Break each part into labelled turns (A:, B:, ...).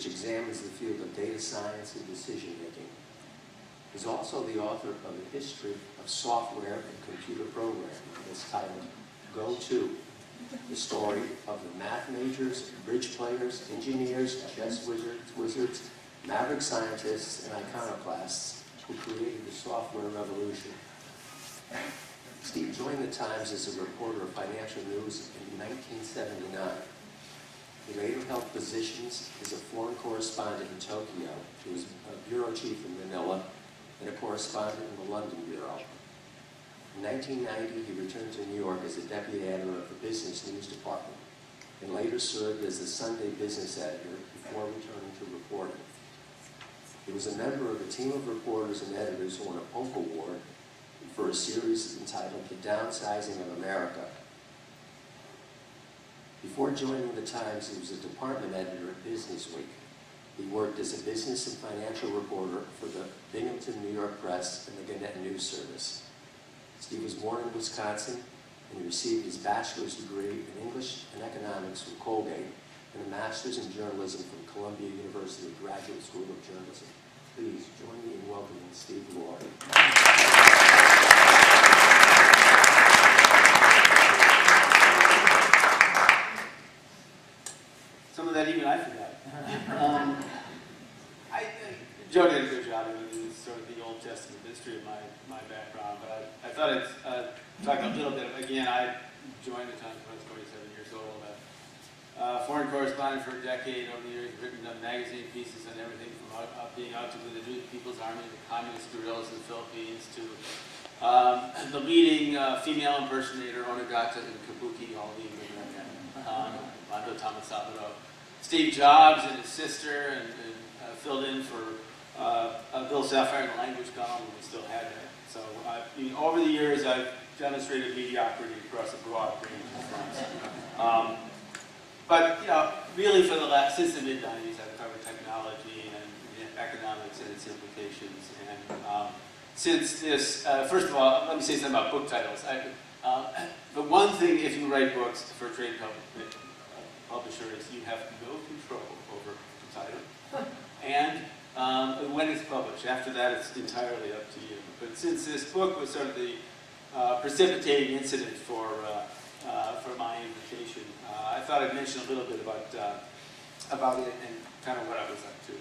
A: which examines the field of data science and decision-making. He's also the author of a history of software and computer programming. It's titled Go To, the story of the math majors, bridge players, engineers, chess wizards, maverick scientists, and iconoclasts who created the software revolution. Steve joined the Times as a reporter of financial news in 1979. He later held positions as a foreign correspondent in Tokyo. He was a bureau chief in Manila and a correspondent in the London Bureau. In 1990, he returned to New York as a deputy editor of the Business News Department and later served as the Sunday business editor before returning to reporting. He was a member of a team of reporters and editors who won a Polk Award for a series entitled The Downsizing of America. Before joining the Times, he was a department editor at Business Week. He worked as a business and financial reporter for the Binghamton New York Press and the Gannett News Service. Steve was born in Wisconsin, and he received his bachelor's degree in English and economics from Colgate and a master's in journalism from Columbia University Graduate School of Journalism. Please join me in welcoming Steve Lohr.
B: Some of that even I forgot. Joe did a good job. I mean, it's sort of the Old Testament history of my background. But I thought I'd talk a little bit. Again, I joined the Times when I was 27 years old. Foreign correspondent for a decade over the years, written magazine pieces on everything from being out to the People's Army, the communist guerrillas in the Philippines, to the leading female impersonator, Onagata in Kabuki, all the Mando Tamasaburo. Steve Jobs and his sister, and filled in for Bill Sapphire in the language column when we still had that. So over the years, I've demonstrated mediocrity across a broad range of fronts. But really since the mid-90s, I've covered technology and economics and its implications. And since this, first of all, let me say something about book titles. The one thing, if you write books for a trade publisher, is you have no control over the title and when it's published. After that, it's entirely up to you. But since this book was sort of the precipitating incident for my invitation, I thought I'd mention a little bit about it and kind of what I was up to.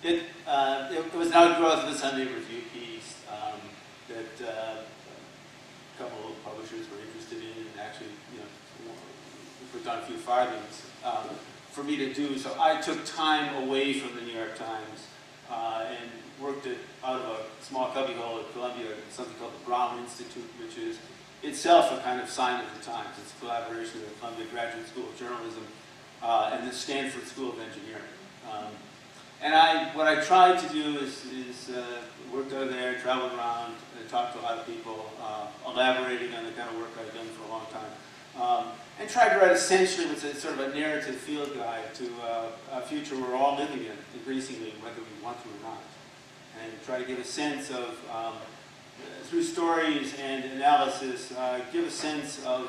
B: It was an outgrowth of the Sunday Review piece that a couple of publishers were interested in, and actually, put down a few farthings for me to do. So I took time away from the New York Times and worked out of a small cubbyhole at Columbia, something called the Brown Institute, which is itself a kind of sign of the times. It's a collaboration with the Columbia Graduate School of Journalism and the Stanford School of Engineering. What I tried to do is worked out of there, traveled around, talked to a lot of people, elaborating on the kind of work I've done for a long time, and tried to write essentially what's sort of a narrative field guide to a future we're all living in, increasingly, whether we want to or not, and try to give a sense of, through stories and analysis, give a sense of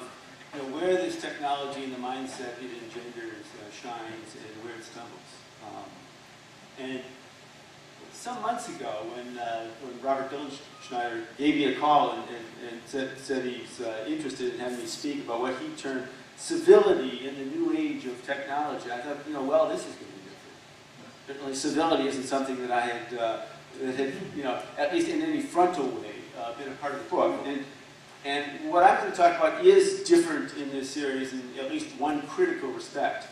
B: where this technology and the mindset it engenders shines and where it stumbles. And some months ago, when Robert Schneider gave me a call and said he's interested in having me speak about what he termed civility in the new age of technology, I thought, well, this is going to be different. Certainly, civility isn't something that I had, at least in any frontal way, been a part of the book. And what I'm going to talk about is different in this series in at least one critical respect.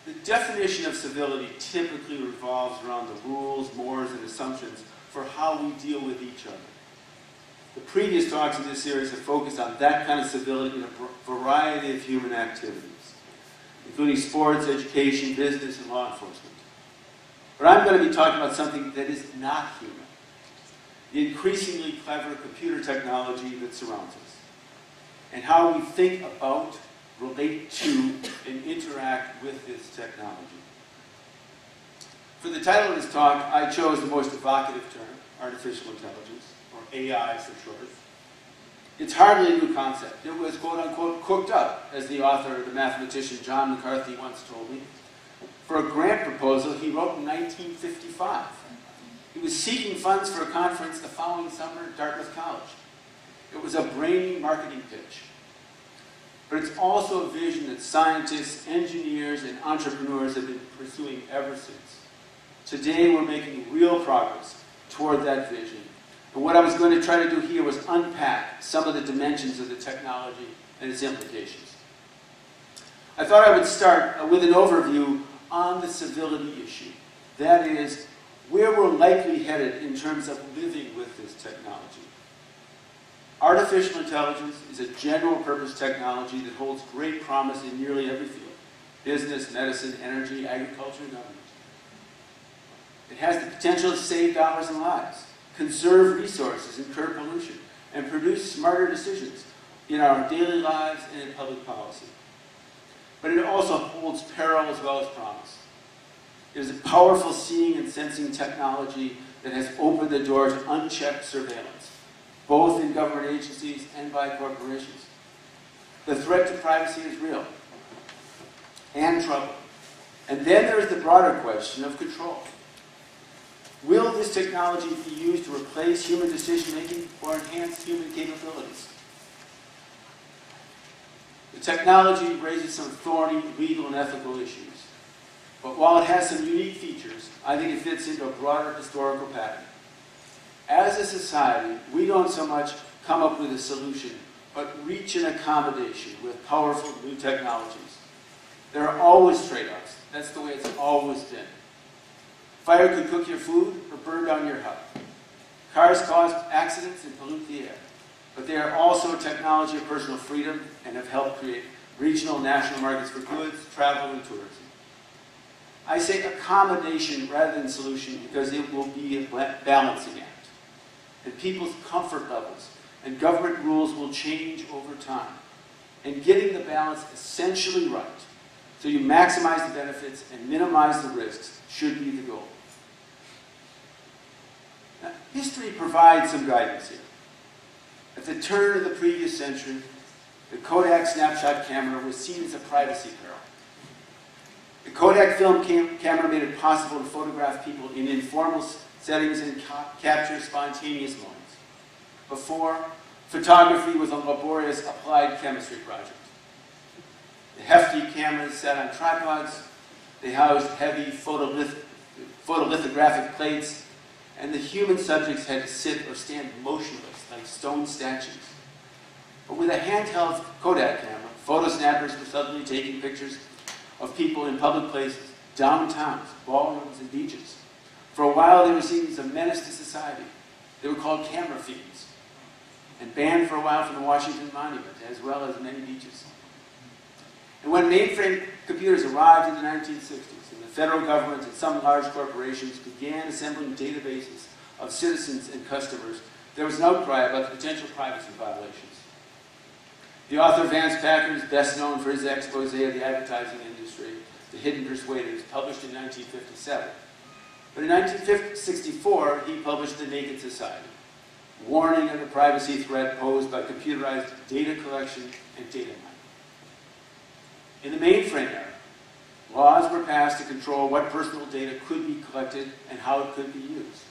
B: The definition of civility typically revolves around the rules, mores, and assumptions for how we deal with each other. The previous talks in this series have focused on that kind of civility in a variety of human activities, including sports, education, business, and law enforcement. But I'm going to be talking about something that is not human, the increasingly clever computer technology that surrounds us, and how we think about, relate to, and interact with this technology. For the title of this talk, I chose the most evocative term, artificial intelligence, or AI for short. It's hardly a new concept. It was, quote unquote, cooked up, as the author, the mathematician John McCarthy once told me, for a grant proposal he wrote in 1955. He was seeking funds for a conference the following summer at Dartmouth College. It was a brainy marketing pitch. But it's also a vision that scientists, engineers, and entrepreneurs have been pursuing ever since. Today, we're making real progress toward that vision. And what I was going to try to do here was unpack some of the dimensions of the technology and its implications. I thought I would start with an overview on the civility issue. That is, where we're likely headed in terms of living with this technology. Artificial intelligence is a general-purpose technology that holds great promise in nearly every field: business, medicine, energy, agriculture, and government. It has the potential to save dollars and lives, conserve resources and curb pollution, and produce smarter decisions in our daily lives and in public policy. But it also holds peril as well as promise. It is a powerful seeing and sensing technology that has opened the door to unchecked surveillance, both in government agencies and by corporations. The threat to privacy is real and troubling. And then there is the broader question of control. Will this technology be used to replace human decision-making or enhance human capabilities? The technology raises some thorny legal and ethical issues. But while it has some unique features, I think it fits into a broader historical pattern. As a society, we don't so much come up with a solution, but reach an accommodation with powerful new technologies. There are always trade-offs. That's the way it's always been. Fire could cook your food or burn down your hut. Cars cause accidents and pollute the air. But they are also a technology of personal freedom and have helped create regional and national markets for goods, travel, and tourism. I say accommodation rather than solution because it will be a balancing act. And people's comfort levels and government rules will change over time. And getting the balance essentially right, so you maximize the benefits and minimize the risks, should be the goal. Now, history provides some guidance here. At the turn of the previous century, the Kodak snapshot camera was seen as a privacy peril. The Kodak film camera made it possible to photograph people in informal settings and capture spontaneous moments. Before, photography was a laborious applied chemistry project. The hefty cameras sat on tripods, they housed heavy photolithographic plates, and the human subjects had to sit or stand motionless like stone statues. But with a handheld Kodak camera, photo snappers were suddenly taking pictures of people in public places, downtowns, ballrooms, and beaches. For a while, they were seen as a menace to society. They were called camera fiends, and banned for a while from the Washington Monument, as well as many beaches. And when mainframe computers arrived in the 1960s, and the federal government and some large corporations began assembling databases of citizens and customers, there was an outcry about the potential privacy violations. The author Vance Packard is best known for his expose of the advertising industry, The Hidden Persuaders, published in 1957. But in 1964, he published The Naked Society, warning of the privacy threat posed by computerized data collection and data mining. In the mainframe era, laws were passed to control what personal data could be collected and how it could be used.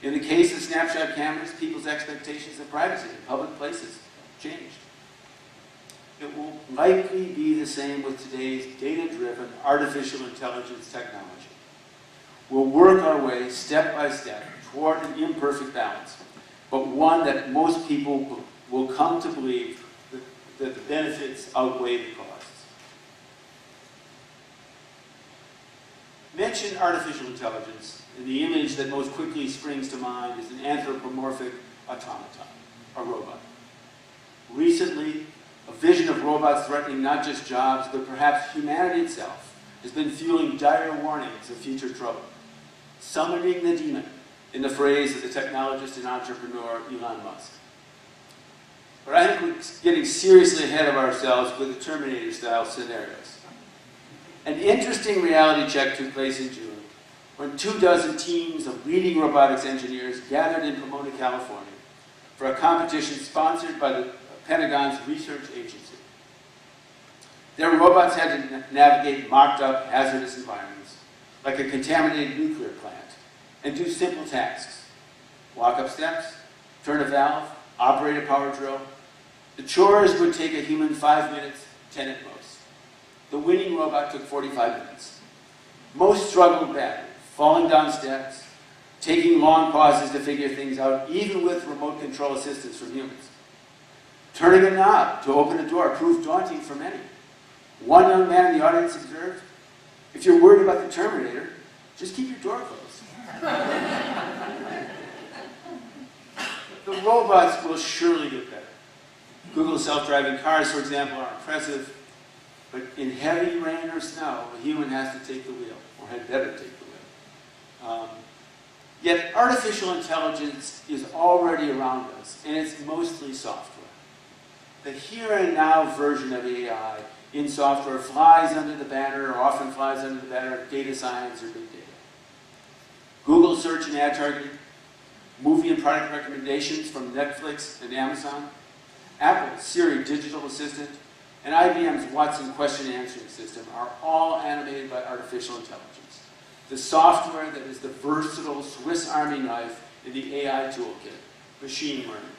B: In the case of snapshot cameras, people's expectations of privacy in public places changed. It will likely be the same with today's data-driven artificial intelligence technology. We'll work our way step by step toward an imperfect balance, but one that most people will come to believe that the benefits outweigh the costs. Mention artificial intelligence, and the image that most quickly springs to mind is an anthropomorphic automaton, a robot. Recently, a vision of robots threatening not just jobs, but perhaps humanity itself, has been fueling dire warnings of future trouble, summoning the demon, in the phrase of the technologist and entrepreneur Elon Musk. But I think we're getting seriously ahead of ourselves with the Terminator-style scenarios. An interesting reality check took place in June when 24 teams of leading robotics engineers gathered in Pomona, California for a competition sponsored by the Pentagon's research agency. Their robots had to navigate mocked-up hazardous environments, like a contaminated nuclear plant, and do simple tasks. Walk up steps, turn a valve, operate a power drill. The chores would take a human 5 minutes, 10 at most. The winning robot took 45 minutes. Most struggled badly, falling down steps, taking long pauses to figure things out, even with remote control assistance from humans. Turning a knob to open a door proved daunting for many. One young man in the audience observed, "If you're worried about the Terminator, just keep your door closed." The robots will surely get better. Google's self-driving cars, for example, are impressive, but in heavy rain or snow, a human has to take the wheel, or had better take the wheel. Yet artificial intelligence is already around us, and it's mostly software. The here and now version of AI in software flies under the banner, or often flies under the banner of data science or big data. Google search and ad targeting, movie and product recommendations from Netflix and Amazon, Apple's Siri digital assistant, and IBM's Watson question answering system are all animated by artificial intelligence. The software that is the versatile Swiss Army knife in the AI toolkit, machine learning.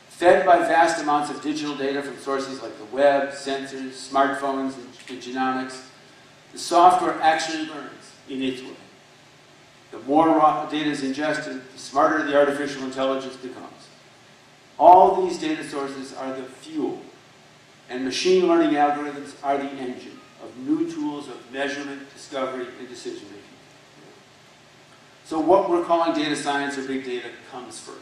B: Fed by vast amounts of digital data from sources like the web, sensors, smartphones, and genomics, the software actually learns in its way. The more raw data is ingested, the smarter the artificial intelligence becomes. All these data sources are the fuel, and machine learning algorithms are the engine of new tools of measurement, discovery, and decision-making. So what we're calling data science or big data comes first.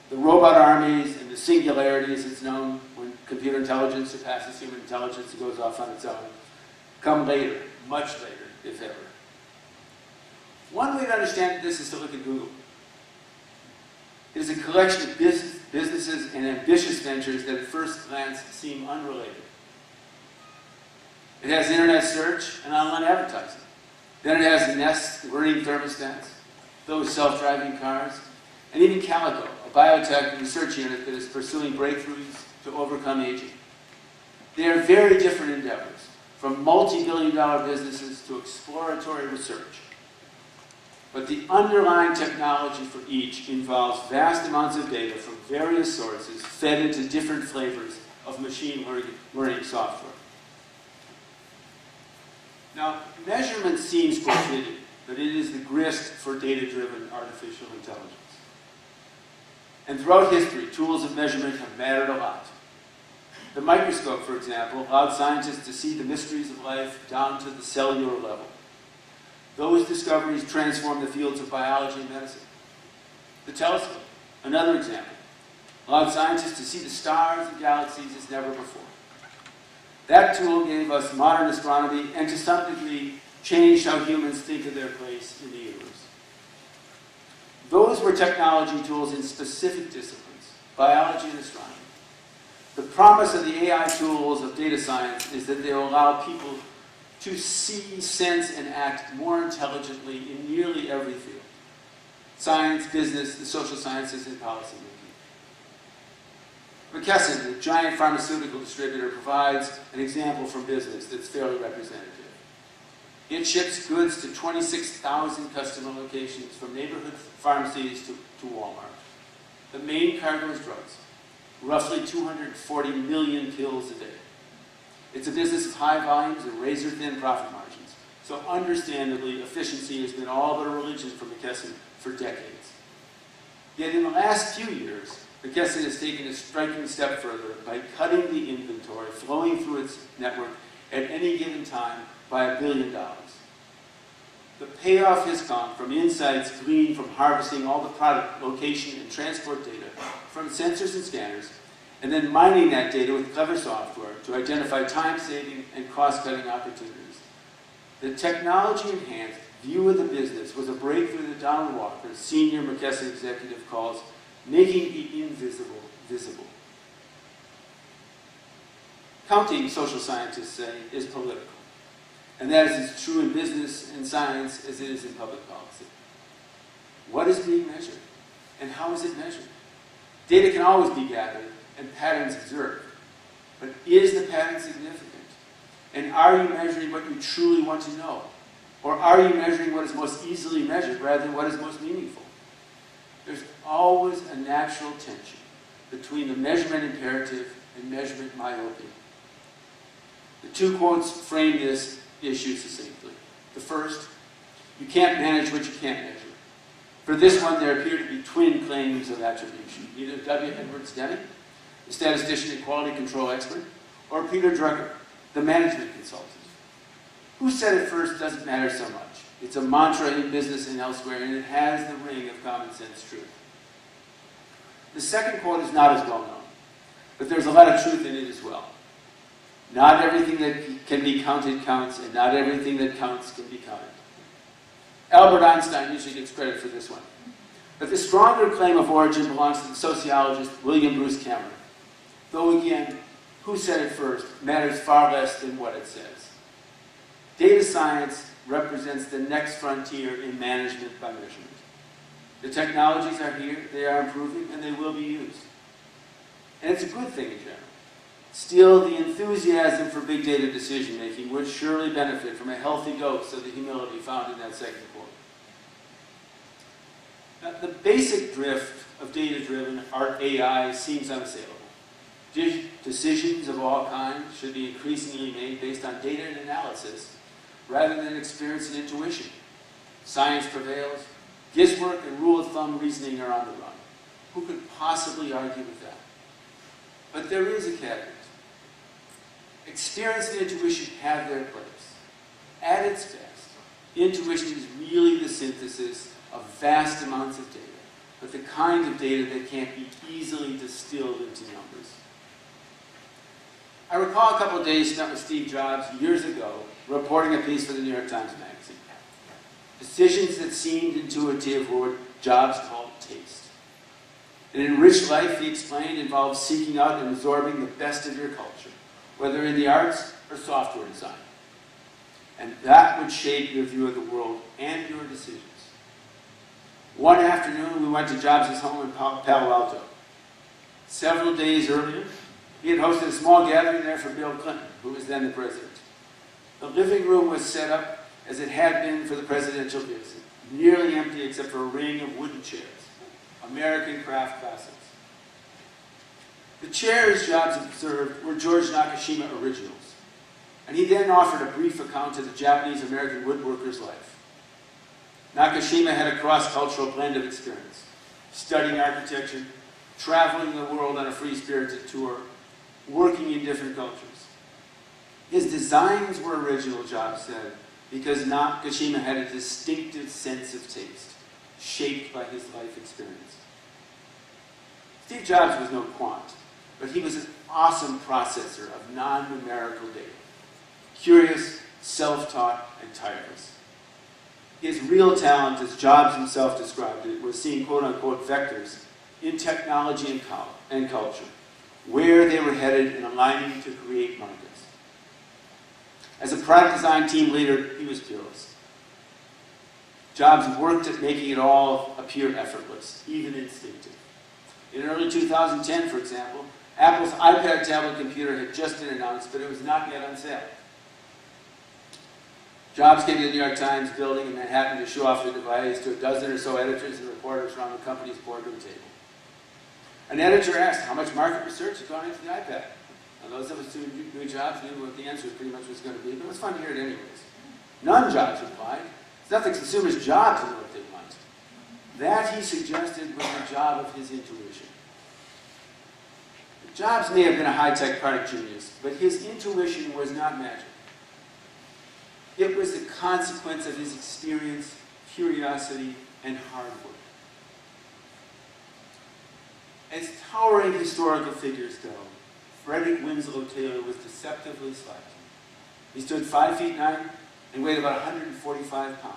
B: The robot armies and the singularity, as it's known, when computer intelligence surpasses human intelligence and goes off on its own, come later, much later, if ever. One way to understand this is to look at Google. It is a collection of businesses and ambitious ventures that at first glance seem unrelated. It has internet search and online advertising. Then it has Nest learning thermostats, those self-driving cars, and even Calico, a biotech research unit that is pursuing breakthroughs to overcome aging. They are very different endeavors, from multi-billion-dollar businesses to exploratory research. But the underlying technology for each involves vast amounts of data from various sources fed into different flavors of machine learning software. Now, measurement seems quotidian, but it is the grist for data-driven artificial intelligence. And throughout history, tools of measurement have mattered a lot. The microscope, for example, allowed scientists to see the mysteries of life down to the cellular level. Those discoveries transformed the fields of biology and medicine. The telescope, another example, allowed scientists to see the stars and galaxies as never before. That tool gave us modern astronomy and to some degree changed how humans think of their place in the universe. Those were technology tools in specific disciplines, biology and astronomy. The promise of the AI tools of data science is that they will allow people to see, sense, and act more intelligently in nearly every field. Science, business, the social sciences, and policymaking. McKesson, the giant pharmaceutical distributor, provides an example from business that's fairly representative. It ships goods to 26,000 customer locations, from neighborhood pharmacies to Walmart. The main cargo is drugs, roughly 240 million pills a day. It's a business of high volumes and razor-thin profit margins, so understandably, efficiency has been all but a religion for McKesson for decades. Yet in the last few years, McKesson has taken a striking step further by cutting the inventory flowing through its network at any given time by $1 billion. The payoff has come from insights gleaned from harvesting all the product, location, and transport data from sensors and scanners, and then mining that data with clever software to identify time-saving and cost-cutting opportunities. The technology-enhanced view of the business was a breakthrough that Donald Walker, senior McKesson executive, calls making the invisible visible. Counting, social scientists say, is political. And that is as true in business and science as it is in public policy. What is being measured? And how is it measured? Data can always be gathered and patterns observed. But is the pattern significant? And are you measuring what you truly want to know? Or are you measuring what is most easily measured rather than what is most meaningful? There's always a natural tension between the measurement imperative and measurement myopia. The two quotes frame this issue succinctly. The first, you can't manage what you can't measure. For this one, there appear to be twin claims of attribution. Either W. Edwards Deming, the statistician and quality control expert, or Peter Drucker, the management consultant. Who said it first doesn't matter so much. It's a mantra in business and elsewhere, and it has the ring of common sense truth. The second quote is not as well known, but there's a lot of truth in it as well. Not everything that can be counted counts, and not everything that counts can be counted. Albert Einstein usually gets credit for this one. But the stronger claim of origin belongs to the sociologist William Bruce Cameron. Though again, who said it first matters far less than what it says. Data science represents the next frontier in management by measurement. The technologies are here, they are improving, and they will be used. And it's a good thing in general. Still, the enthusiasm for big data decision-making would surely benefit from a healthy dose of the humility found in that second quote. Now, the basic drift of data-driven AI seems unassailable. Decisions of all kinds should be increasingly made based on data and analysis rather than experience and intuition. Science prevails. Guesswork and rule of thumb reasoning are on the run. Who could possibly argue with that? But there is a caveat. Experience and intuition have their place. At its best, intuition is really the synthesis of vast amounts of data, but the kind of data that can't be easily distilled into numbers. I recall a couple of days spent with Steve Jobs years ago reporting a piece for the New York Times Magazine. Decisions that seemed intuitive were what Jobs called taste. An enriched life, he explained, involves seeking out and absorbing the best of your culture, whether in the arts or software design. And that would shape your view of the world and your decisions. One afternoon, we went to Jobs' home in Palo Alto. Several days earlier, he had hosted a small gathering there for Bill Clinton, who was then the president. The living room was set up as it had been for the presidential visit, nearly empty except for a ring of wooden chairs, American craft classics. The chairs, Jobs observed, were George Nakashima originals, and he then offered a brief account of the Japanese-American woodworker's life. Nakashima had a cross-cultural blend of experience, studying architecture, traveling the world on a free-spirited tour, working in different cultures. His designs were original, Jobs said, because Nakashima had a distinctive sense of taste, shaped by his life experience. Steve Jobs was no quant, but he was an awesome processor of non-numerical data. Curious, self-taught, and tireless. His real talent, as Jobs himself described it, was seeing quote-unquote vectors in technology and culture, where they were headed and aligning to create markets. As a product design team leader, he was fearless. Jobs worked at making it all appear effortless, even instinctive. In early 2010, for example, Apple's iPad tablet computer had just been announced, but it was not yet on sale. Jobs came to the New York Times building in Manhattan to show off the device to a dozen or so editors and reporters around the company's boardroom table. An editor asked how much market research had gone into the iPad. Now, those of us who knew Jobs knew what the answer pretty much was going to be, but it was fun to hear it anyways. None, Jobs replied. It's not the consumer's job to know what they want. That, he suggested, was the job of his intuition. Jobs may have been a high-tech product genius, but his intuition was not magic. It was the consequence of his experience, curiosity, and hard work. As towering historical figures go, Frederick Winslow Taylor was deceptively slight. He stood 5'9" and weighed about 145 pounds.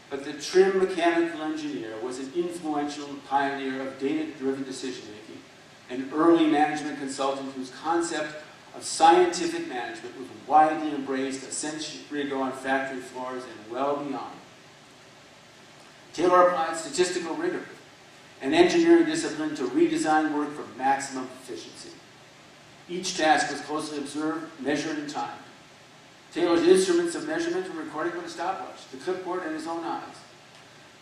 B: But the trim mechanical engineer was an influential pioneer of data-driven decision-making, an early management consultant whose concept of scientific management was widely embraced a century ago on factory floors and well beyond. Taylor applied statistical rigor and engineering discipline to redesign work for maximum efficiency. Each task was closely observed, measured, and timed. Taylor's instruments of measurement were recorded with a stopwatch, the clipboard, and his own eyes.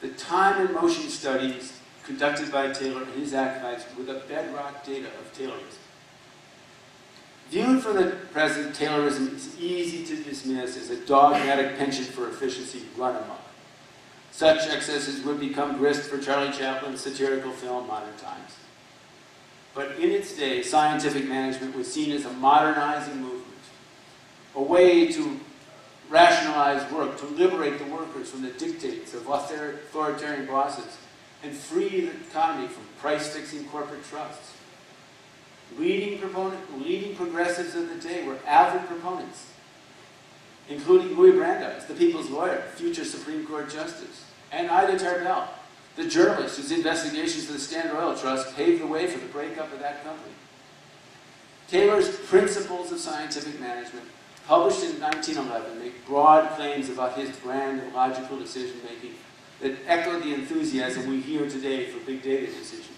B: The time and motion studies conducted by Taylor and his acolytes were the bedrock data of Taylorism. Viewed from the present, Taylorism is easy to dismiss as a dogmatic penchant for efficiency run amok. Such excesses would become grist for Charlie Chaplin's satirical film, Modern Times. But in its day, scientific management was seen as a modernizing movement, a way to rationalize work, to liberate the workers from the dictates of authoritarian bosses, and free the economy from price-fixing corporate trusts. Leading progressives of the day were avid proponents, including Louis Brandeis, the people's lawyer, future Supreme Court Justice, and Ida Tarbell, the journalist whose investigations of the Standard Oil Trust paved the way for the breakup of that company. Taylor's Principles of Scientific Management, published in 1911, make broad claims about his brand of logical decision-making that echo the enthusiasm we hear today for big data decision-making.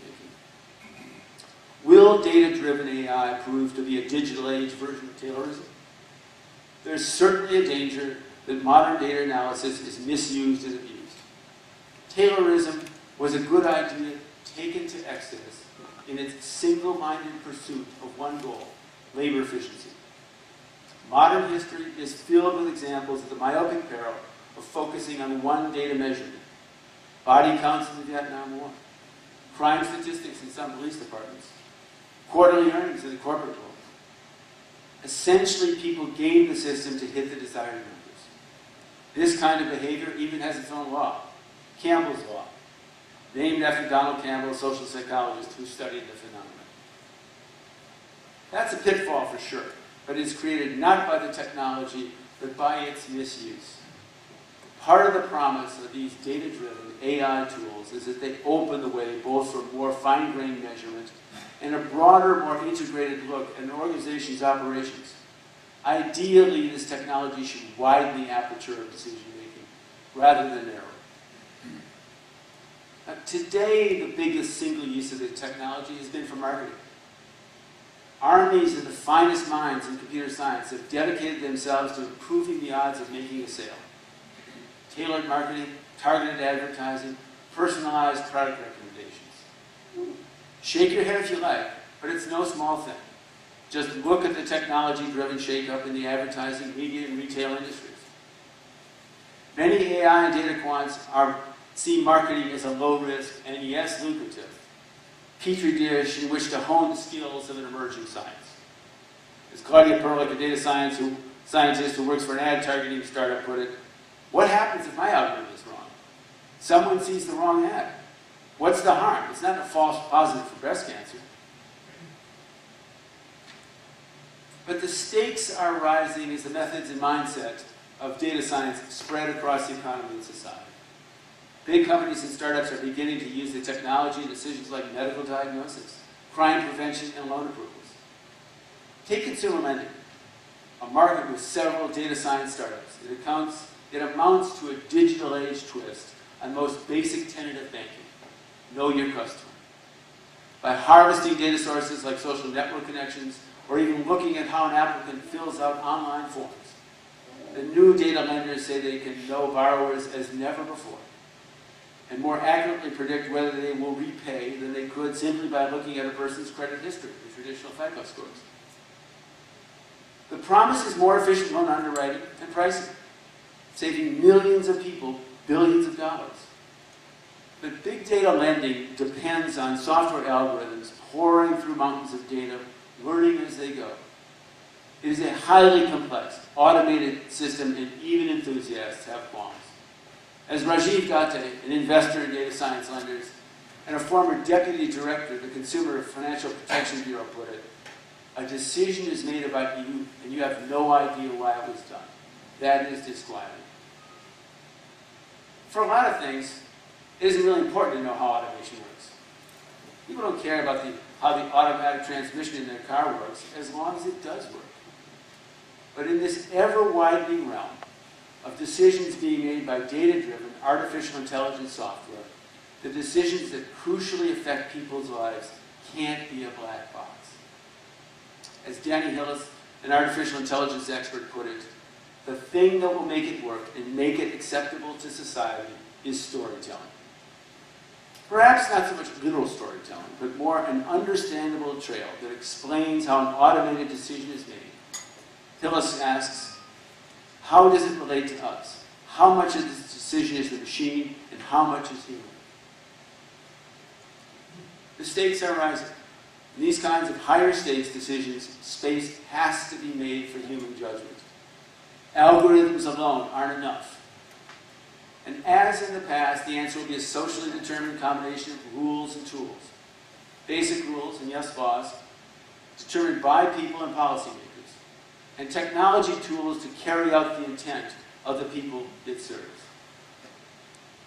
B: Will data-driven AI prove to be a digital age version of Taylorism? There's certainly a danger that modern data analysis is misused and abused. Taylorism was a good idea taken to excess in its single-minded pursuit of one goal, labor efficiency. Modern history is filled with examples of the myopic peril of focusing on one data measurement. Body counts in the Vietnam War, crime statistics in some police departments, quarterly earnings in the corporate world. Essentially, people game the system to hit the desired numbers. This kind of behavior even has its own law, Campbell's law, named after Donald Campbell, a social psychologist who studied the phenomenon. That's a pitfall for sure, but it's created not by the technology, but by its misuse. Part of the promise of these data-driven AI tools is that they open the way both for more fine-grained measurement and a broader, more integrated look at an organization's operations. Ideally, this technology should widen the aperture of decision-making rather than narrow it. Now, today, the biggest single use of the technology has been for marketing. Armies of the finest minds in computer science have dedicated themselves to improving the odds of making a sale. Tailored marketing, targeted advertising, personalized product recommendations. Shake your head if you like, but it's no small thing. Just look at the technology-driven shakeup in the advertising, media, and retail industries. Many AI and data quants see marketing as a low-risk and, yes, lucrative petri dish in which to hone the skills of an emerging science. As Claudia Perlich, a data scientist who works for an ad targeting startup, put it, what happens if my algorithm is wrong? Someone sees the wrong ad. What's the harm? It's not a false positive for breast cancer. But the stakes are rising as the methods and mindset of data science spread across the economy and society. Big companies and startups are beginning to use the technology in decisions like medical diagnosis, crime prevention, and loan approvals. Take consumer lending, a market with several data science startups. It amounts to a digital age twist on the most basic tenet of banking, know your customer. By harvesting data sources like social network connections, or even looking at how an applicant fills out online forms, the new data lenders say they can know borrowers as never before, and more accurately predict whether they will repay than they could simply by looking at a person's credit history, the traditional FICO scores. The promise is more efficient loan underwriting and pricing, saving millions of people billions of dollars. But big data lending depends on software algorithms pouring through mountains of data, learning as they go. It is a highly complex, automated system, and even enthusiasts have qualms. As Rajiv Gate, an investor in data science lenders, and a former deputy director of the Consumer Financial Protection Bureau put it, a decision is made about you, and you have no idea why it was done. That is disquieting. For a lot of things, it isn't really important to know how automation works. People don't care about how the automatic transmission in their car works, as long as it does work. But in this ever-widening realm of decisions being made by data-driven artificial intelligence software, the decisions that crucially affect people's lives can't be a black box. As Danny Hillis, an artificial intelligence expert, put it, the thing that will make it work and make it acceptable to society is storytelling. Perhaps not so much literal storytelling, but more an understandable trail that explains how an automated decision is made. Hillis asks, how does it relate to us? How much of this decision is the machine, and how much is human? The stakes are rising. In these kinds of higher stakes decisions, space has to be made for human judgment. Algorithms alone aren't enough. And as in the past, the answer will be a socially determined combination of rules and tools. Basic rules, and yes, boss, determined by people and policymakers, and technology tools to carry out the intent of the people it serves.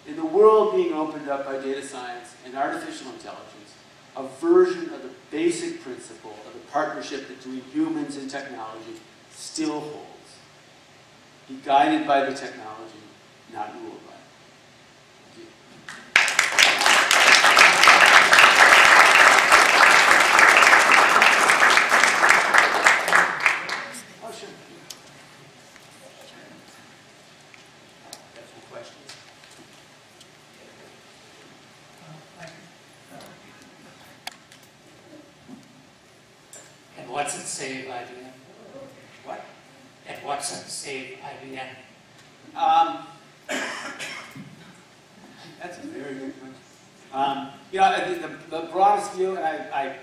B: In the world being opened up by data science and artificial intelligence, a version of the basic principle of the partnership between humans and technology still holds. Be guided by the technology, not ruled by it. Thank you. Oh, sure.
A: Got some questions?
C: And what's it save IBM?
A: What?
C: And what's it save IBM?
B: That's a very good question. I think the broadest view, and I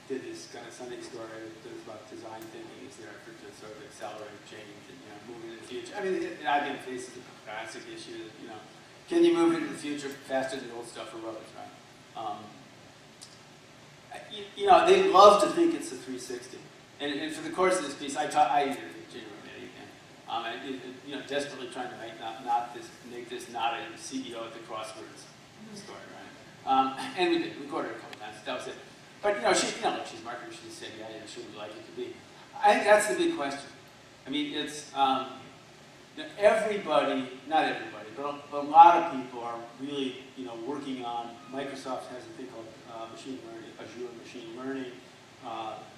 B: did this kind of Sunday story that was about design thinking is there for to sort of accelerate change and moving into the future. I mean, IBM faces a classic issue that can you move into the future faster than the old stuff erodes, right? They love to think it's a 360. And for the course of this piece, I interviewed Junior and desperately trying to make this not a CEO at the crosswords story, right? And we did. We recorded it a couple times. That was it. But she's marketing. She said, she would like it to be. I think that's the big question. I mean, it's everybody, not everybody, but a lot of people are really working on. Microsoft has a thing called machine learning, Azure machine learning.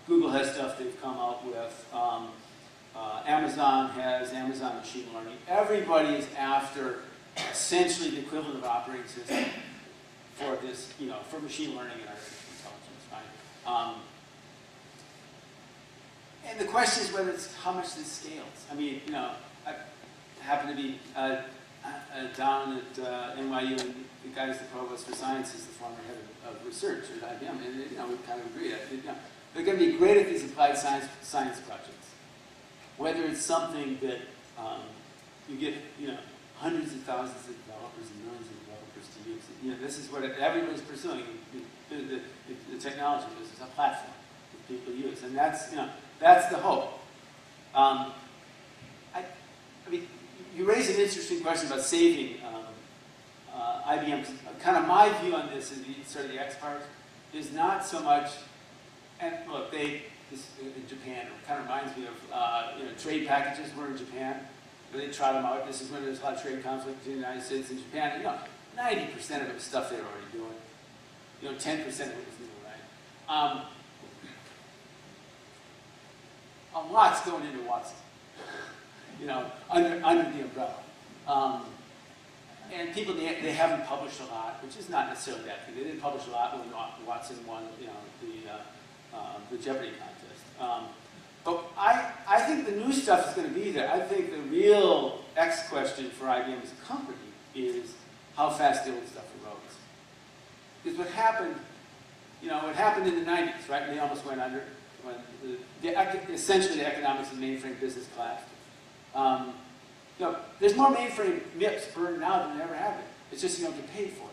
B: Google has stuff they've come up with. Amazon has Amazon machine learning. Everybody is after essentially the equivalent of operating system for this, for machine learning and artificial intelligence, right? And the question is whether it's how much this scales. I mean, I happen to be down at NYU, and the guy who's the provost for science is the former head of research at IBM, and we kind of agree that they're going to be great at these applied science projects. Whether it's something that you get, hundreds of thousands of developers and millions of developers to use. This is what everybody's pursuing. The technology is a platform that people use, and that's the hope. I mean, you raise an interesting question about saving IBM. Kind of my view on this is sort of the X part is not so much. And look, this in Japan, it kind of reminds me of trade packages were in Japan. They trot them out. This is when there's a lot of trade conflict between the United States and Japan. 90% of it was stuff they were already doing. 10% of it was new, right? A lot's going into Watson. Under the umbrella. And people, they haven't published a lot, which is not necessarily that thing. They didn't publish a lot when Watson won, the Jeopardy contest. But I think the new stuff is going to be there. I think the real X question for IBM as a company is how fast the old stuff erodes. Because what happened in the 90s, right? They almost went under when essentially the economics of the mainframe business collapsed. There's more mainframe MIPS burned now than there ever have been. It's just you don't get paid for it.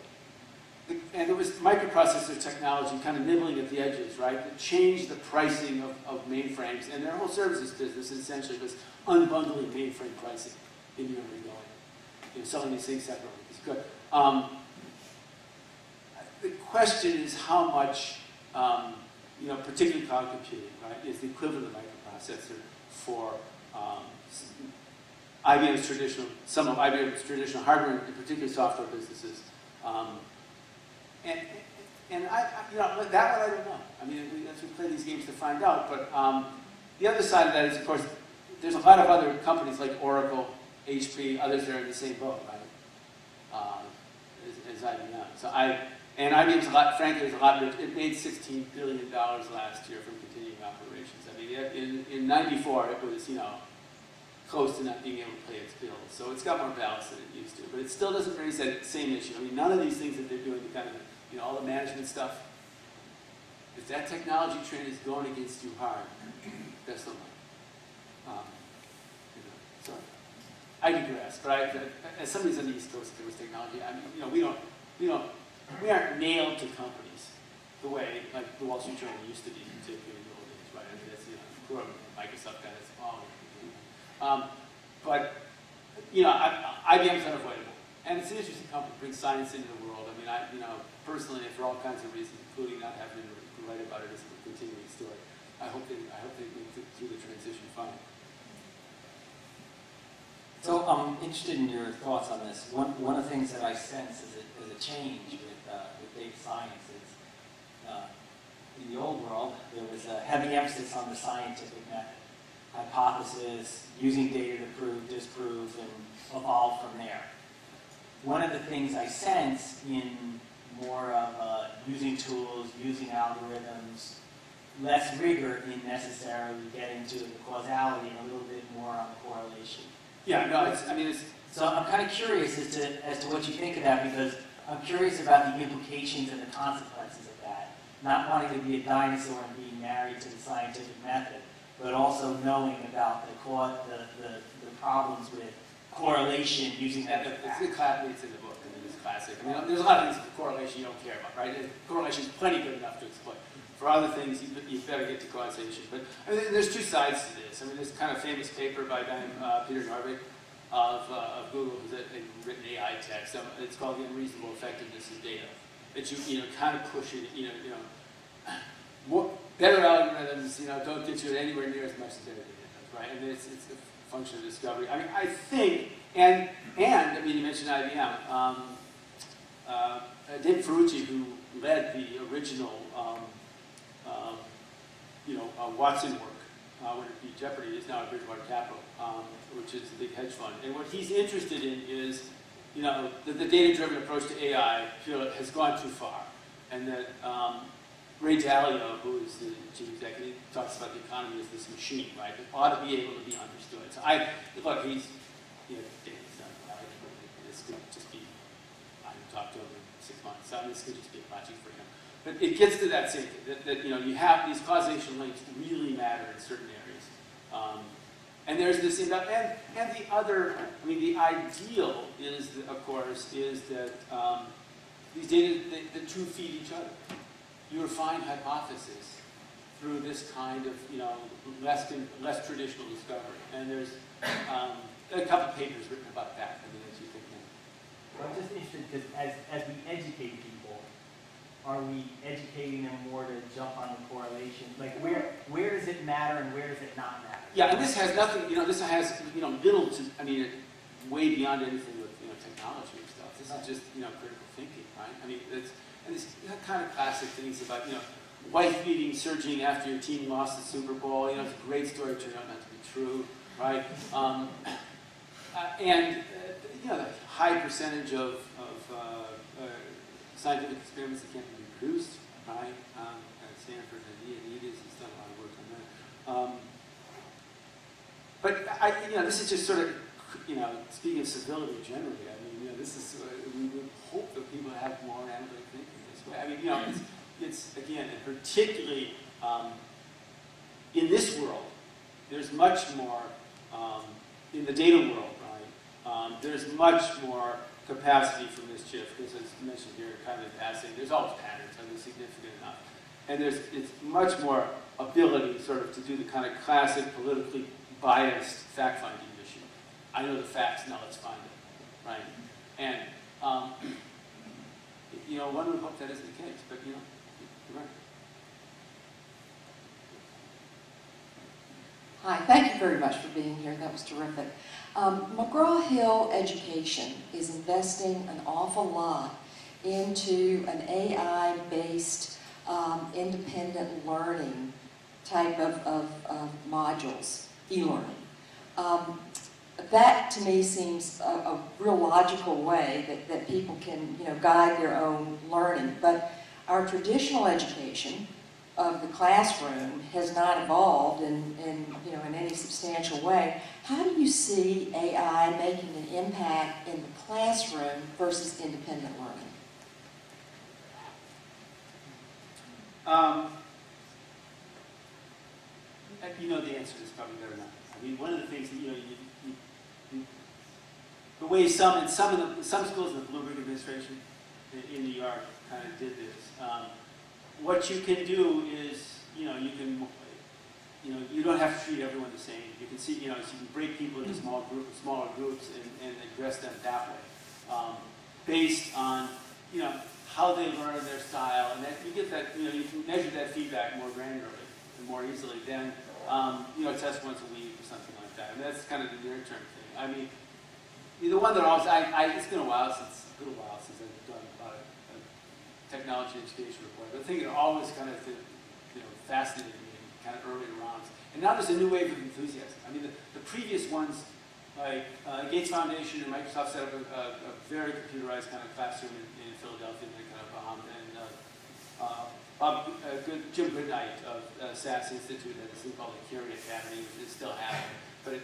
B: And there was microprocessor technology kind of nibbling at the edges, right? That changed the pricing of mainframes. And their whole services business essentially was unbundling mainframe pricing in memory going. Selling these things separately. It's good. The question is how much, particularly cloud computing, right, is the equivalent of microprocessor for some of IBM's traditional hardware, and particularly software businesses. And that one I don't know. I mean, we play these games to find out, but the other side of that is, of course, there's a lot of other companies like Oracle, HP, others that are in the same boat, right? As IBM. And IBM is a lot, frankly, is a lot rich. It made $16 billion last year from continuing operations. I mean, in '94, it was, close to not being able to pay its bills. So it's got more balance than it used to. But it still doesn't raise that same issue. I mean, none of these things that they're doing, the kind of, all the management stuff, if that technology trend is going against you hard, best of luck. So I digress. But as somebody's on the East Coast, there was technology. I mean, we aren't nailed to companies the way like the Wall Street Journal used to be, particularly in the old days, right? I mean, that's Microsoft got its own. But IBM is unavoidable, and it's an interesting company. Brings science into the world. I mean, personally, for all kinds of reasons, including not having to write about it as a continuing story, I hope they make it through the transition fine.
D: So I'm interested in your thoughts on this. One of the things that I sense is a change with data science is in the old world, there was a heavy emphasis on the scientific method. Hypothesis, using data to prove, disprove, and evolve from there. One of the things I sense in more of using tools, using algorithms, less rigor in necessarily getting to the causality and a little bit more on the correlation.
B: Yeah, no,
D: So I'm kind of curious as to what you think of that, because I'm curious about the implications and the consequences of that. Not wanting to be a dinosaur and being married to the scientific method, but also knowing about the problems with correlation using that.
B: It's in the book. I mean, it's classic. I mean, there's a lot of things with correlation you don't care about, right? Correlation is plenty good enough to exploit. For other things, you better get to causation. But I mean, there's two sides to this. I mean, there's kind of famous paper by Peter Norvig of Google, who's written AI text. It's called The Unreasonable Effectiveness of Data. That you kind of push it, more, better algorithms, don't get you anywhere near as much as data does, right? I mean, it's a function of discovery. I mean, I think, and I mean, you mentioned IBM. David Ferrucci, who led the original, Watson work, when it beat Jeopardy, is now at Bridgewater Capital, which is a big hedge fund. And what he's interested in is, the data-driven approach to AI has gone too far, and that Ray Dalio, who is the chief executive, talks about the economy as this machine, right? That ought to be able to be understood. So look, he's, this could just be, I haven't talked to him in 6 months, so this could just be a project for him. But it gets to that same thing, that you have these causation links really matter in certain areas. And there's this, and the other, I mean, the ideal is, of course, is that these data, the two feed each other. You refine hypothesis through this kind of, less traditional discovery. And there's a couple of papers written about that. I mean, as you think.
D: I'm just interested because as we educate people, are we educating them more to jump on the correlation? Like where does it matter and where does it not matter?
B: Yeah, and this has nothing, this has, little to, I mean, way beyond anything with, technology and stuff. This is just, critical thinking, right? I mean, it's kind of classic things about, wife beating surging after your team lost the Super Bowl. It's a great story, turned out not to be true, right? The high percentage of scientific experiments that can't be reproduced, right? At Stanford and Edith has done a lot of work on that. But this is just sort of, speaking of civility generally. I mean, this is we would hope that people have more analytic thinking this way. I mean, it's again, and particularly in this world, there's much more in the data world, right? There's much more capacity for mischief, because as mentioned here, kind of in passing, there's always patterns, I mean, significant enough. And it's much more ability sort of to do the kind of classic politically biased fact-finding mission. I know the facts, now let's find them, right? And, one would hope that isn't the case, but, you're right.
E: Hi, thank you very much for being here. That was terrific. McGraw-Hill Education is investing an awful lot into an AI-based independent learning type of modules, e-learning. That to me seems a real logical way that people can, guide their own learning. But our traditional education of the classroom has not evolved in any substantial way. How do you see AI making an impact in the classroom versus independent learning?
B: You know the answer is probably better not. I mean, one of the things that the way some schools in the Bloomberg administration in New York kind of did this. What you can do is, you don't have to treat everyone the same. You can see, so you can break people into smaller groups and address them that way, based on, how they learn their style, and that you get that, you can measure that feedback more granularly and more easily than, test once a week or something like that. And that's kind of the near-term thing. I mean, the one that always, it's been a little while since I've done a technology education report. The thing that always kind of, fascinated me in kind of earlier rounds. And now there's a new wave of enthusiasm. I mean, the previous ones, like Gates Foundation and Microsoft set up a very computerized kind of classroom in Philadelphia, Jim Goodnight of SAS Institute has this thing called the Curie Academy, which is still happening, but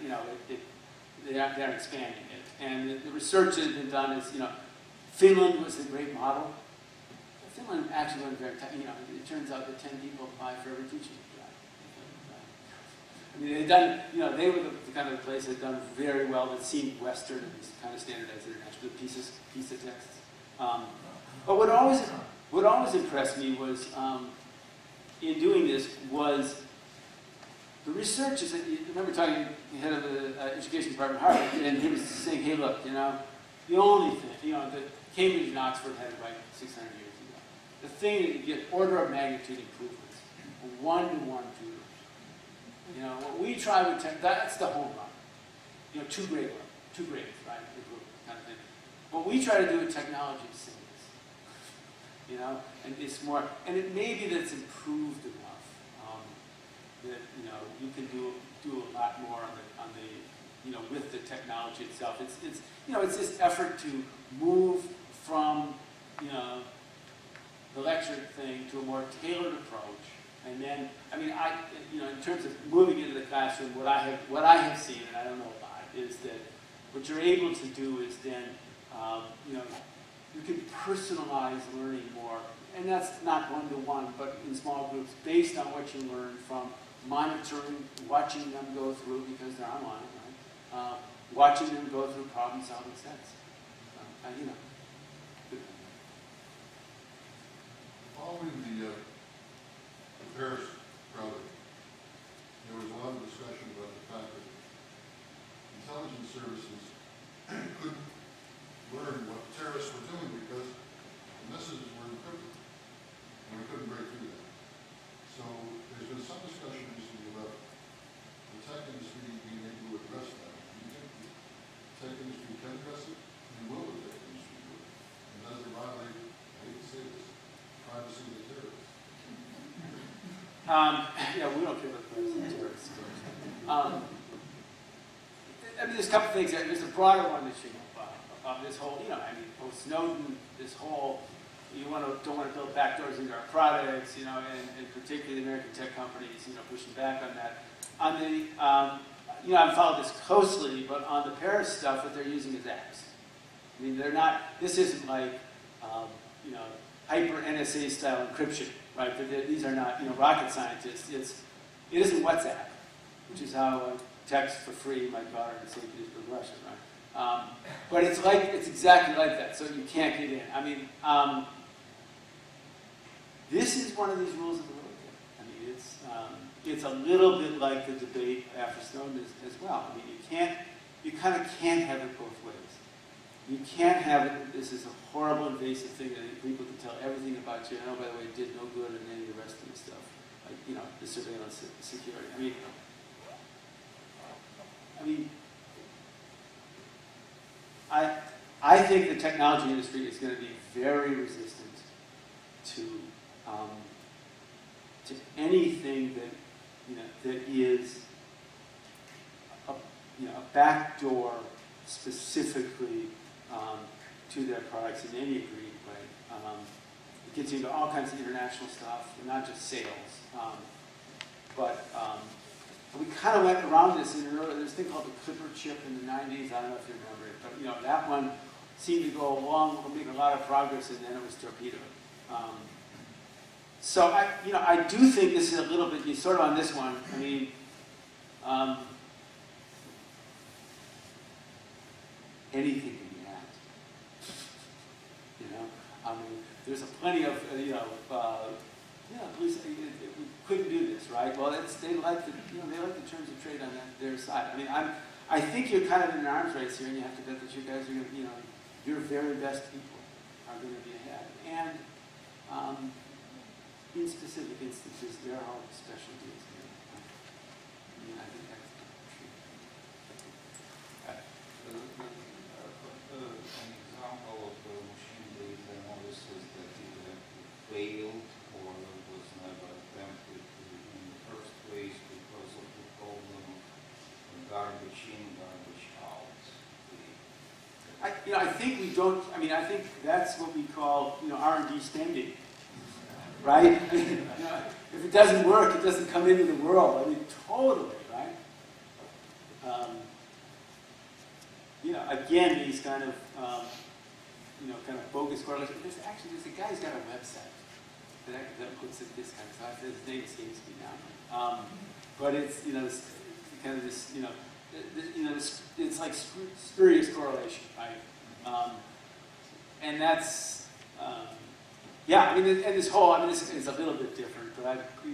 B: they're expanding it. And the research that has been done is, Finland was a great model. Finland actually learned very, it turns out that 10 people apply for every teaching job. I mean, they've done, they were the kind of place that had done very well, that seemed Western and kind of standardized international PISA texts. But what always impressed me was, in doing this, was the researchers. I remember talking to the head of the education department at Harvard, and he was saying, hey, look, the only thing, that Cambridge and Oxford had it right 600 years ago. The thing that you get order of magnitude improvements, a one-to-one tutor. What we try with that's the home run. Two grades, right? Kind of thing. What we try to do with technology is seamless. And it's more, and it may be that it's improved enough that you can do a lot more on the with the technology itself. It's this effort to move from the lecture thing to a more tailored approach. And then, in terms of moving into the classroom, what I have seen, and I don't know a lot, is that what you're able to do is then, you can personalize learning more. And that's not one-to-one, but in small groups, based on what you learn from monitoring, watching them go through, because they're online, right? Watching them go through problem-solving sets.
F: Following the Paris project, there was a lot of discussion about the fact that intelligence services couldn't learn what the terrorists were doing because the messages were encrypted, and we couldn't break through that. So there's been some discussion recently about the tech industry being able to address that. Do you think the tech industry can address it, and will the tech industry do it? And does it violate, I hate to say this, privacy of the terrorists?
B: We don't care about the privacy of the terrorists. There's a couple things. There's a broader one that you know about this whole, post-Snowden, this whole, don't want to build backdoors into our products, and particularly the American tech companies, pushing back on that. On the, I haven't followed this closely, but on the Paris stuff, what they're using is apps. They're not, this isn't like, hyper NSA style encryption, right? These are not, rocket scientists. It isn't WhatsApp, which is how text for free might daughter in St. Petersburg, Russia, right? But it's exactly like that, so you can't get in. This is one of these rules of the road. It's a little bit like the debate after Snowden as well. You kind of can't have it both ways. You can't have it, this is a horrible invasive thing that people can tell everything about you. And by the way, it did no good in any of the rest of the stuff. Like, the surveillance security. I think the technology industry is going to be very resistant to anything that that is a backdoor specifically to their products in any agreed way. It gets into all kinds of international stuff, not just sales. But we kind of went around this in there's a thing called the Clipper chip in the 90s. I don't know if you remember it, but that one seemed to go along, make a lot of progress, and then it was torpedoed. So I do think this is a little bit, sort of on this one. I mean, anything can be hacked. I mean, there's plenty of police. We couldn't do this, right? Well, they like the terms of trade on their side. I mean, I think you're kind of in an arms race here, and you have to bet that you guys are going to, your very best people are going to be ahead. And in specific instances, there are specialties here. I mean, I think that's true.
G: An example of machine data analysis that either failed or was never attempted in the first place because of the problem of garbage in, garbage out.
B: I think we don't. I mean, I think that's what we call R&D spending, right? I mean, if it doesn't work, it doesn't come into the world. I mean, totally, right? Again, these kind of kind of bogus correlations. There's a guy who's got a website that puts it this kind of stuff. His name escapes me now. But it's this kind of this it's like spurious correlation, right? And that's I mean, and this whole this is a little bit different, but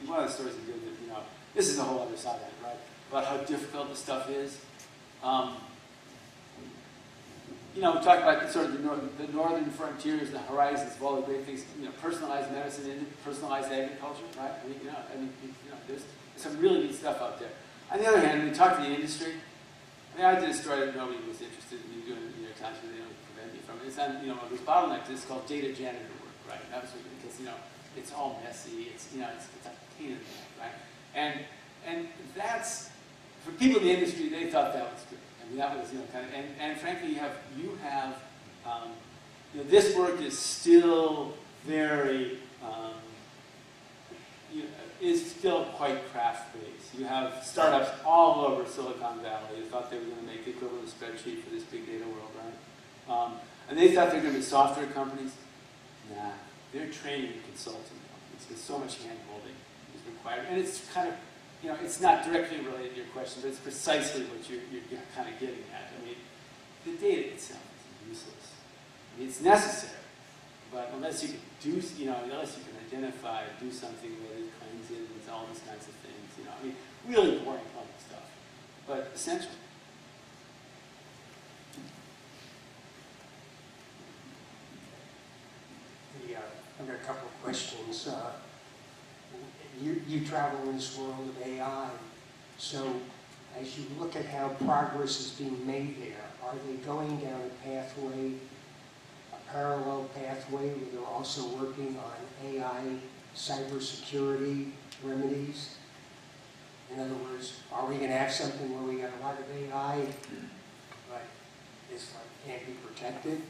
B: one of the stories is good that this is a whole other side of it, right? About how difficult this stuff is. We talk about sort of the northern frontiers, the horizons of all the great things. Personalized medicine and personalized agriculture, right? I mean, there's some really neat stuff out there. On the other hand, when we talk to the industry, I did a story that nobody was interested in me doing in the New York Times, but they don't prevent me from it. It's on, this bottleneck. This is called data janitor work, right? That was because it's all messy. It's it's a pain in the neck, right? And that's for people in the industry. They thought that was good. I mean, that was kind of and frankly, you have this work is still very is still quite craft-based. You have startups all over Silicon Valley who thought they were going to make the equivalent spreadsheet for this big data world, right? And they thought they were going to be software companies. Nah, they're training and consulting companies because so much hand-holding is required. And it's kind of, it's not directly related to your question, but it's precisely what you're kind of getting at. I mean, the data itself is useless. I mean, it's necessary, but unless you can do, unless you can identify, do something with it, cleanse it, and all these kinds of things, I mean, really boring public stuff, but essential.
H: I've got a couple of questions. You travel in this world of AI, so as you look at how progress is being made there, are they going down a pathway, a parallel pathway, where they're also working on AI cybersecurity remedies? In other words, are we going to have something where we got a lot of AI, but it's can't be protected?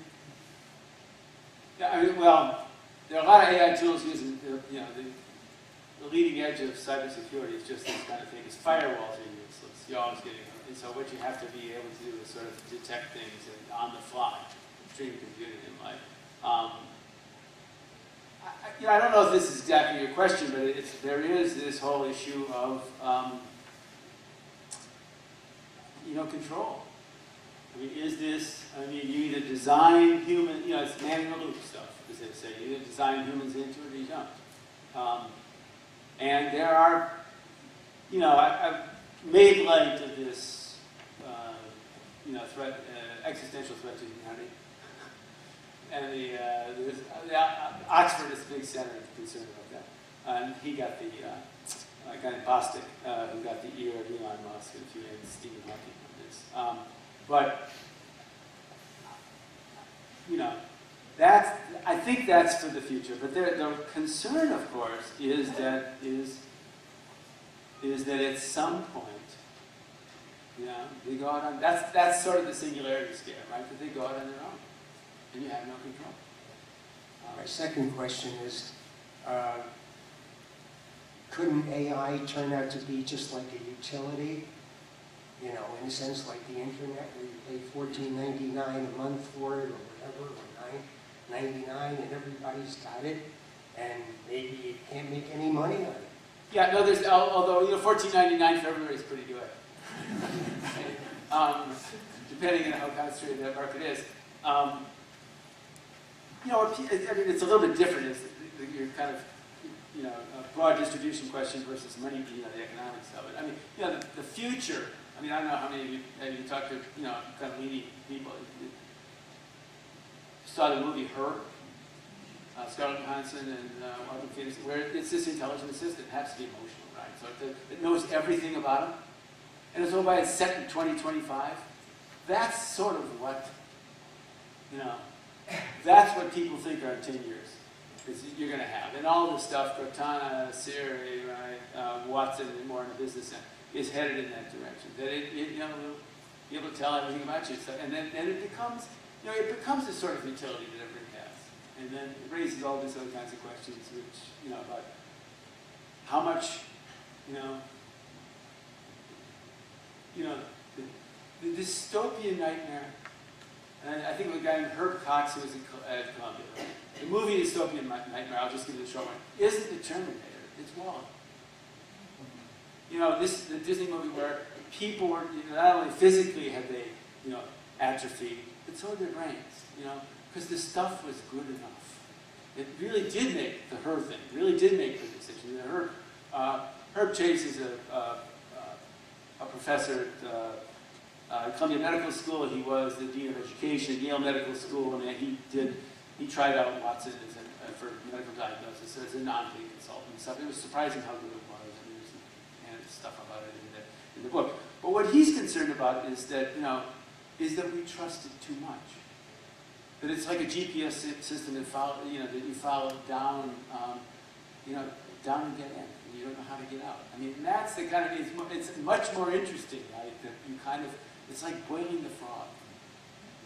B: Yeah, I mean, well, there are a lot of AI tools using the leading edge of cybersecurity is just this kind of thing. Is firewalls are useless. You're always getting them. And so what you have to be able to do is sort of detect things on the fly, extreme computing and like. I don't know if this is exactly your question, but there is this whole issue of control. I mean, you either design human, it's man in the loop stuff, as they say. You either design humans into it or you don't. And there are, I've made light of this, threat, existential threat to humanity. And Oxford is a big center of concern about that. And he got the guy Bostic, who got the ear of Elon Musk and Stephen Hawking on this. But I think that's for the future. But the concern, of course, is is that at some point, they go out on, that's sort of the singularity scare, right? That they go out on their own, and you have no control.
H: My second question is, couldn't AI turn out to be just like a utility? You know, in a sense like the internet, where you pay $14.99 a month for it, or whatever, or $9.99, and everybody's got it, and maybe you can't make any money on it.
B: Yeah, no, there's, although, $14.99 for everybody is pretty good. Depending on how concentrated that market is. I mean, it's a little bit different. It's your kind of, a broad distribution question versus money, the economics of it. I mean, the future, I mean, I don't know how many of you talk to, kind of leading people. You saw the movie Her, Scarlett Johansson and Joaquin Phoenix, where it's this intelligent assistant. It has to be emotional, right? So it knows everything about him. And it's all by it's set in 2025. That's sort of what, that's what people think are in 10 years. Is you're going to have. And all this stuff, Cortana, Siri, right, Watson, and more in the business end, is headed in that direction. That will be able to tell everything about you. So, and then it becomes, it becomes a sort of utility that everybody has. And then it raises all these other kinds of questions, which, about how much, the dystopian nightmare. And I think of a guy named Herb Cox who was at Columbia. Right? The movie Dystopian Nightmare, I'll just give you the short one, isn't the Terminator, it's Wall. This is the Disney movie where people were, not only physically had they, atrophied, but so did their brains, because the stuff was good enough. It really did make the Her thing, really did make the decision. Herb Chase is a professor at Columbia Medical School. He was the dean of education at Yale Medical School, and he tried out Watson for medical diagnosis as a non-paid consultant and stuff. It was surprising how good it was. I mean, there's stuff about it in the book. But what he's concerned about is that we trust it too much. That it's like a GPS system that that you follow down, down and get in, and you don't know how to get out. I mean, that's the kind of, it's much more interesting, right? That you kind of, it's like boiling the frog.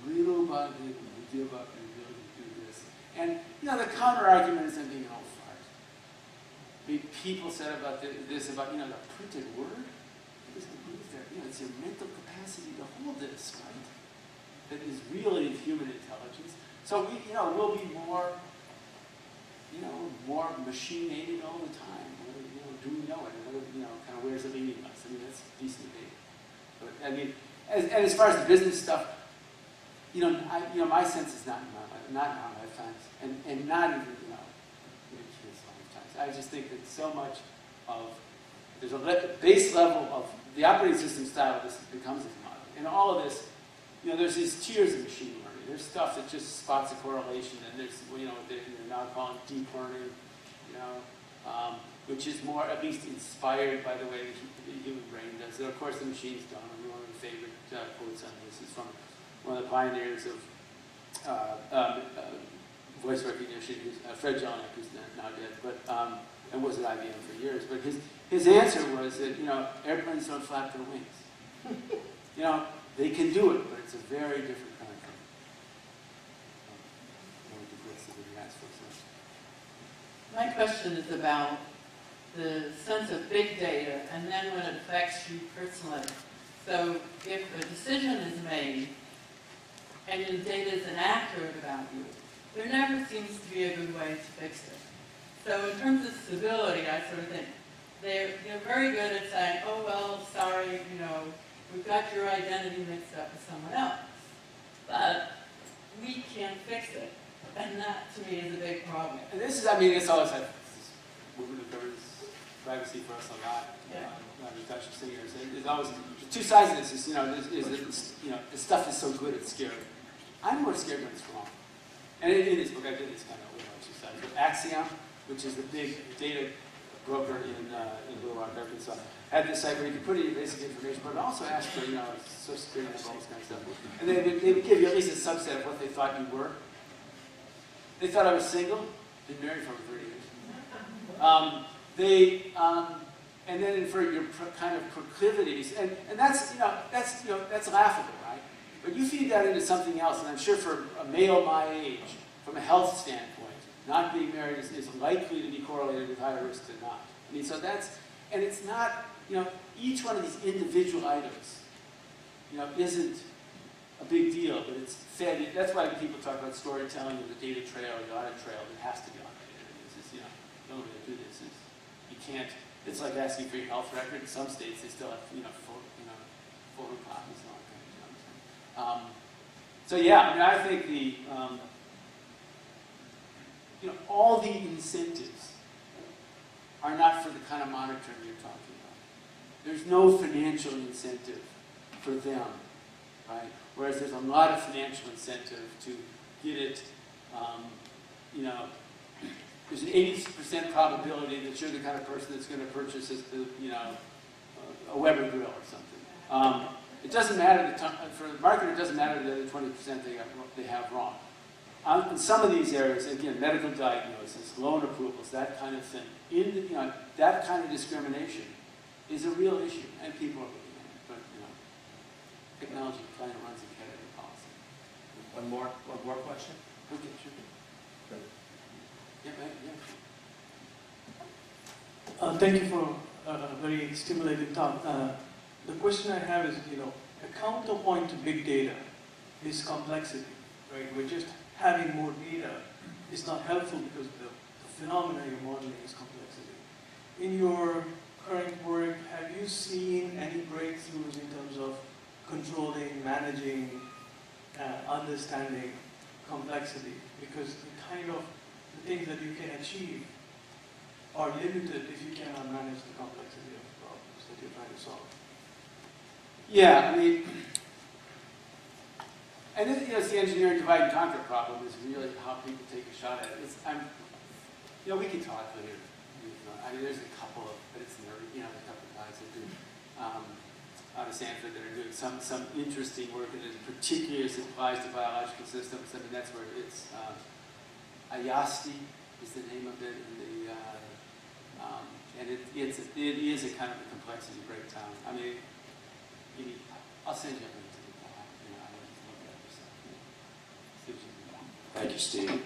B: Little by little, you give up your ability to do this. And, the counter-argument is I'm being an old fart. I mean, people said about this, about, the printed word. It's your mental capacity to hold this, right? That is really human intelligence. So we'll be more, more machine-aided all the time. Do we know it? Kind of where's it leading us? I mean, that's a decent debate. But I mean, as far as the business stuff, my sense is not in our lifetimes, and not even kids' lifetimes. I just think that so much of there's a base level of the operating system style of this becomes this model. And all of this, there's these tiers of machine learning. There's stuff that just spots a correlation, and there's they're now calling deep learning, which is more at least inspired by the way the human brain does it. Of course, the machines don't. One of my favorite quotes on this is from one of the pioneers of voice recognition, Fred Jelinek, who's now dead, but and was at IBM for years. But his answer was that airplanes don't flap their wings. They can do it, but it's a very different kind of thing.
I: My question is about the sense of big data and then when it affects you personally. So if a decision is made and the data is inaccurate about you, there never seems to be a good way to fix it. So in terms of civility, I sort of think they're very good at saying, oh, well, sorry, we've got your identity mixed up with someone else. But we can't fix it. And that, to me, is a big problem.
B: And this is, it's always had movement that covers privacy for us a lot.
I: Yeah.
B: Not to touch the singers. There's always the two sides of this. The stuff is so good it's scary. I'm more scared when it's wrong. And in this book, I did this kind of two sides. But Axiom, which is the big data broker in Little Rock, Arkansas, had this site where you could put in your basic information, but also ask for Social Security and all this kind of stuff. And they would give you at least a subset of what they thought you were. They thought I was single, been married for over 30 years. and then infer your kind of proclivities, and that's laughable, right? But you feed that into something else, and I'm sure for a male my age, from a health standpoint, not being married is likely to be correlated with higher risk than not. I mean, so that's, and it's not, each one of these individual items, isn't a big deal, but it's fed. That's why people talk about storytelling and the data trail or the audit trail. It has to be automated. It's just, the only way to do this is you can't. It's like asking for your health record. In some states, they still have, photocopies and all that kind of stuff. So yeah, I mean, I think all the incentives are not for the kind of monitoring you're talking about. There's no financial incentive for them, right? Whereas there's a lot of financial incentive to get it, there's an 80% probability that you're the kind of person that's going to purchase a Weber grill or something. It doesn't matter, for the marketer, it doesn't matter the other 20% they have wrong. In some of these areas, again, medical diagnosis, loan approvals, that kind of thing, that kind of discrimination is a real issue, and people are looking at it. But technology kind of runs ahead of the policy.
A: One more question?
B: Okay, sure. Yeah, yeah.
J: Thank you for a very stimulating talk. The question I have is, a counterpoint to big data is complexity, right? We're just having more data is not helpful because the phenomena you're modeling is complexity. In your current work, have you seen any breakthroughs in terms of controlling, managing, understanding complexity? Because the things that you can achieve are limited if you cannot manage the complexity of the problems that you're trying to solve.
B: Yeah, I mean, and then, it's the engineering divide and conquer problem is really how people take a shot at it. We can talk later. I mean, there's a couple of, but it's nerdy, a couple of guys that do, out of Stanford that are doing some interesting work, and it particularly as it applies to biological systems. I mean, that's where it's, Ayasti is the name of it, and it is a kind of a complexity breakdown. I mean, I'll send you a link to the blog. I would look at it yourself.
A: Thank you, Steve.